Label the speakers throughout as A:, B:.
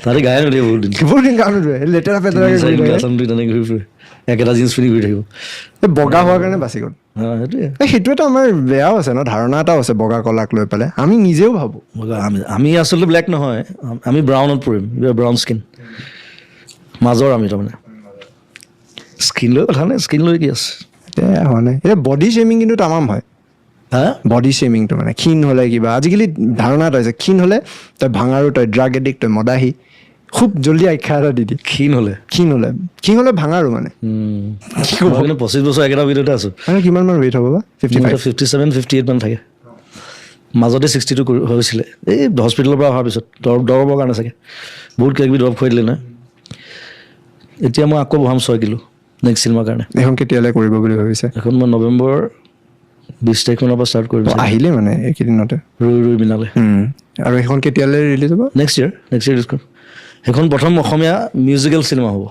A: তাতে গায়ে নুঠে বহুত দিন
B: গান নুঠে লেতেৰা পেতেৰাকে
A: তেনেকৈ ঘূৰি ফুৰে একেটা জিন্স পিন্ধি ঘূৰি থাকিব
B: বগা হোৱাৰ কাৰণে বাচি গ'ল
A: সেইটোৱে
B: সেইটো এটা আমাৰ বেয়াও আছে ন ধাৰণা এটাও আছে বগা কলাক লৈ পেলাই আমি নিজেও ভাবোঁ
A: আমি আচলতে ব্লেক নহয় আমি ব্ৰাউনত পৰিম ব্ৰাউন স্কিন মাজৰ আমি তাৰমানে স্কিন লৈ কথা নাই স্কিন লৈ কি আছে
B: এতিয়া হোৱা নাই এতিয়া বডি শ্বেমিং কিন্তু তামাম হয়
A: হা
B: বডি শ্বেমিংটো মানে ক্ষীণ হ'লে কিবা আজিকালি ধাৰণা এটা হৈছে ক্ষীণ হ'লে তই ভাঙাৰু তই ড্ৰাগ এডিক্ট তই মদাহী খুব জলদি আখ্যা এটা দি দিয়ে
A: ক্ষীণ হ'লে
B: ভাঙাৰু মানে
A: 25 বছৰ একেটা ভিতৰতে আছোঁ
B: মানে কিমান মান ৱেইট হ'ব বা
A: 57 58 মান থাকে মাজতে 62 হৈছিলে এই হস্পিটেলৰ পৰা অহাৰ পিছত দৰৱৰ কাৰণে চাগে বহুত কিবা কিবি দৰৱ খুৱাই দিলে নহয় এতিয়া মই আকৌ বহাম 6 কিলো নেক্সট চিনেমাৰ কাৰণে
B: এখন কেতিয়ালৈ কৰিব বুলি ভাবিছে
A: এখন মই নৱেম্বৰ 20 তাৰিখমানৰ পৰা ষ্টাৰ্ট কৰিম
B: আহিলে মানে এইকেইদিনতে
A: ৰৈ বিনালে
B: আৰু সেইখন কেতিয়ালৈ ৰিলিজ হ'ব
A: নেক্সট ইয়েৰ ৰিলিজ কৰিম সেইখন প্ৰথম অসমীয়া মিউজিকেল চিনেমা হ'ব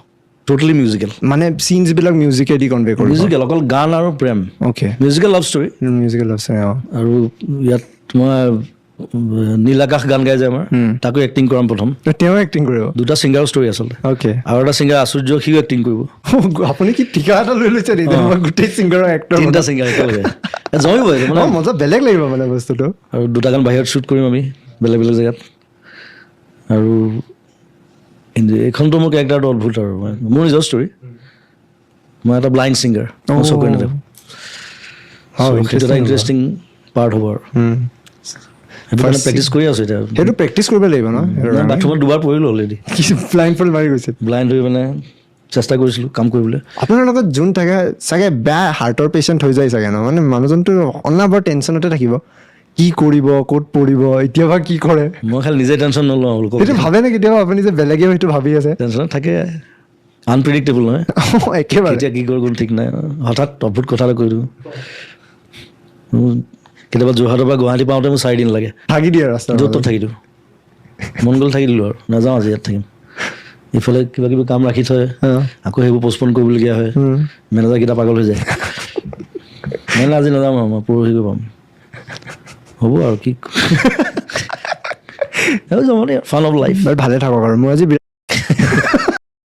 A: টোটেলি মিউজিকেল
B: মানে চিনছবিলাক মিউজিকেদি কনভে কৰিব
A: মিউজিকেল অকল গান আৰু প্ৰেম
B: okay
A: musical love story
B: musical আছে
A: আৰু ইয়াত মই নীল আকাশ গান গাই যে আমাৰ তাকো এক্টিং কৰাম প্ৰথম
B: তেওঁ এক্টিং কৰিব
A: দুটা ছিংগাৰৰ ষ্টৰী আচলতে
B: অ'কে
A: আৰু এটা ছিংগাৰ আচুৰ্য সিও এক্টিং কৰিব
B: আপুনি কি ঠিকা এটা লৈ লৈছে নেকি মই গোটেই ছিংগাৰৰ এক্টৰ
A: 3টা ছিংগাৰ একেলগে জমিব মানে
B: মজা বেলেগ লাগিব মানে বস্তুটো
A: আৰু 2টা গান বাহিৰত শ্বুট কৰিম আমি বেলেগ বেলেগ জেগাত আৰু এইখনতো মোৰ কেৰেক্টাৰটো অদ্ভুত আৰু মোৰ নিজৰ ষ্টৰী মই এটা ব্লাইণ্ড ছিংগাৰ চকুৱে নেদেখোঁ সেইটো এটা ইণ্টাৰেষ্টিং পাৰ্ট হ'ব আৰু সেইটো কাৰণে প্ৰেক্টিচ কৰি আছোঁ এতিয়া
B: সেইটো প্ৰেক্টিচ কৰিব লাগিব ন
A: বাথৰুমত 2বাৰ পৰিলোঁ অলৰেডি
B: ব্লাইণ্ড ফল্ড মাৰি গৈছে
A: ব্লাইণ্ড হৈ মানে চেষ্টা কৰিছিলোঁ কাম কৰিবলৈ
B: আপোনাৰ লগত যোন থাকে চাগে বেয়া হাৰ্টৰ পেচেণ্ট হৈ যায় চাগে ন মানে মানুহজনটো অনাবৰ টেনশ্যনতে থাকিব কি কৰিব ক'ত পৰিব এতিয়া বা কি কৰে
A: মই খালি নিজে টেনশ্যন নলওঁ
B: সেইটো ভাবে নে কেতিয়াবা আপুনি যে বেলেগেও সেইটো ভাবি আছে
A: টেনশ্যন থাকে আনপ্ৰিডিক্টেবল নহয়
B: একেবাৰে
A: এতিয়া কি কৰোঁ কোনো ঠিক নাই হঠাৎ অদ্ভুত কথা এটা কৈ দিওঁ কেতিয়াবা যোৰহাটৰ পৰা গুৱাহাটী পাওঁতে মোৰ 4 দিন লাগে
B: থাকি দিয়ে ৰাস্তা
A: য'ত ত'ত থাকি দিওঁ মন গ'ল থাকি দিলোঁ আৰু নাযাওঁ আজি ইয়াত থাকিম ইফালে কিবা কিবি কাম ৰাখি থয় আকৌ সেইবোৰ পষ্টপন কৰিবলগীয়া হয় মেনেজাৰকেইটা পাগল হৈ যায় মানে আজি নাযাওঁ আৰু মই পৰহি গৈ পাম হ'ব আৰু কি ফান অফ লাইফ
B: ভালে থাকক আৰু মই আজি